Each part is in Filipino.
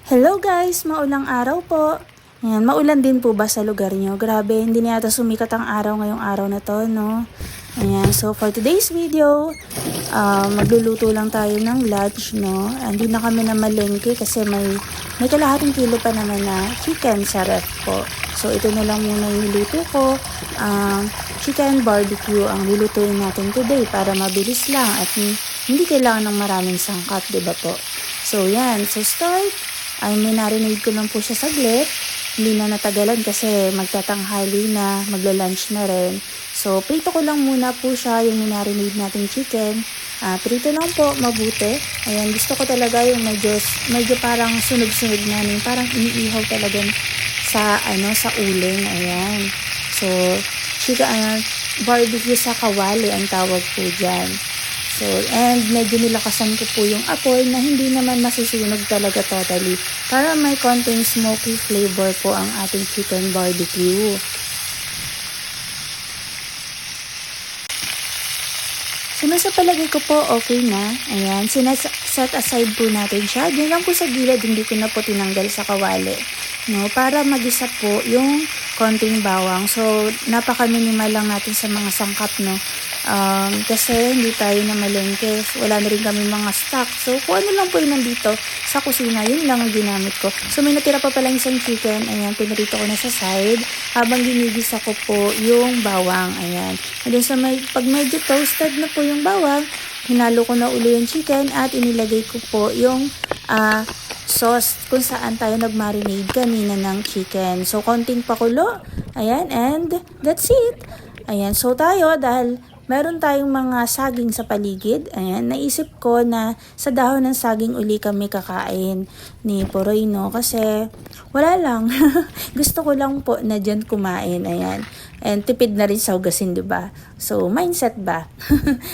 Hello guys! Maulang araw po. Ayan, maulan din po ba sa lugar nyo? Grabe, hindi na yata sumikat ang araw ngayong araw na to, no? Ayan, so for today's video, magluluto lang tayo ng lunch, no? Hindi na kami na malengke kasi may kalahating kilo pa naman na chicken sa ref po. So ito na lang muna yung niluto ko. Chicken barbecue ang lulutuin natin today para mabilis lang at hindi kailangan ng maraming sangkap, diba po? So yan, so start. Ay minarinade ko lang po siya saglit. Hindi na natagalan kasi magtatanghali na, magla-lunch na rin. So prito ko lang muna po siya yung minarinade nating chicken. Prito lang po, mabuti. Ayan, gusto ko talaga yung medyo parang sunog-sunog na, parang iniihaw talaga sa uling. Ayan. So chicken barbecue sa kawali ang tawag po dyan. So, and medyo nilakasan ko po yung apoy na hindi naman masusunog talaga totally para may konting smoky flavor po ang ating chicken barbecue. So, nasa palagay ko po okay na. Ayan, set aside po natin siya. Diyan lang po sa gilid, hindi ko na po tinanggal sa kawali. No, para magisa po yung konting bawang. So, napaka-minimal lang natin sa mga sangkap, no. Kasi hindi tayo na malengke. Wala na rin kami mga stock. So, kung ano lang po yung nandito sa kusina, yun lang ang ginamit ko. So, may natira pa palang isang chicken. Ayan, pinarito ko na sa side. Habang ginigisa ko po yung bawang. Ayan. And then, pag medyo toasted na po yung bawang, hinalo ko na uli yung chicken at inilagay ko po yung sauce kung saan tayo nag-marinade kanina ng chicken. So, konting pakulo. Ayan, and that's it. Ayan, so tayo dahil meron tayong mga saging sa paligid. Ayan, naisip ko na sa dahon ng saging uli kami kakain ni Poroy, no? Kasi wala lang. Gusto ko lang po na dyan kumain. Ayan. And tipid na rin sa hugasin, diba? So, mindset ba?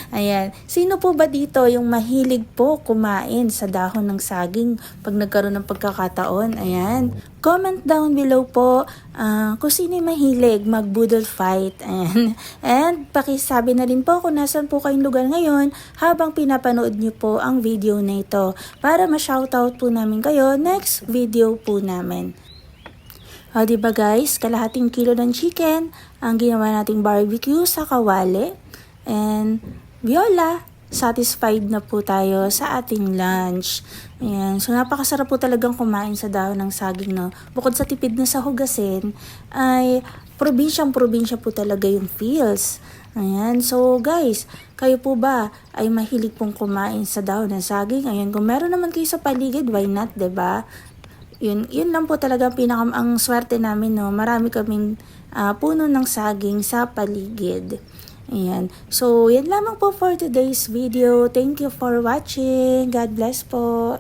Ayan. Sino po ba dito yung mahilig po kumain sa dahon ng saging pag nagkaroon ng pagkakataon? Ayan. Comment down below po kung sino yung mahilig mag-boodle fight. Ayan. And pakisabi na rin po kung nasan po kayong lugar ngayon habang pinapanood nyo po ang video na ito para ma-shoutout po namin kayo next video po namin. Diba guys, kalahating kilo ng chicken ang ginawa nating barbecue sa kawali. And viola, satisfied na po tayo sa ating lunch. Ayan. So napakasarap po talagang kumain sa dahon ng saging, no? Bukod sa tipid na sa hugasin, ay probinsyang-probinsya po talaga yung feels. Ayan. So guys, kayo po ba ay mahilig pong kumain sa dahon ng saging? Ayan, kung meron naman kayo sa paligid, why not, diba? Yun lang po talaga ang swerte namin, no? Marami kaming puno ng saging sa paligid. Ayan. So, yan lamang po for today's video. Thank you for watching. God bless po.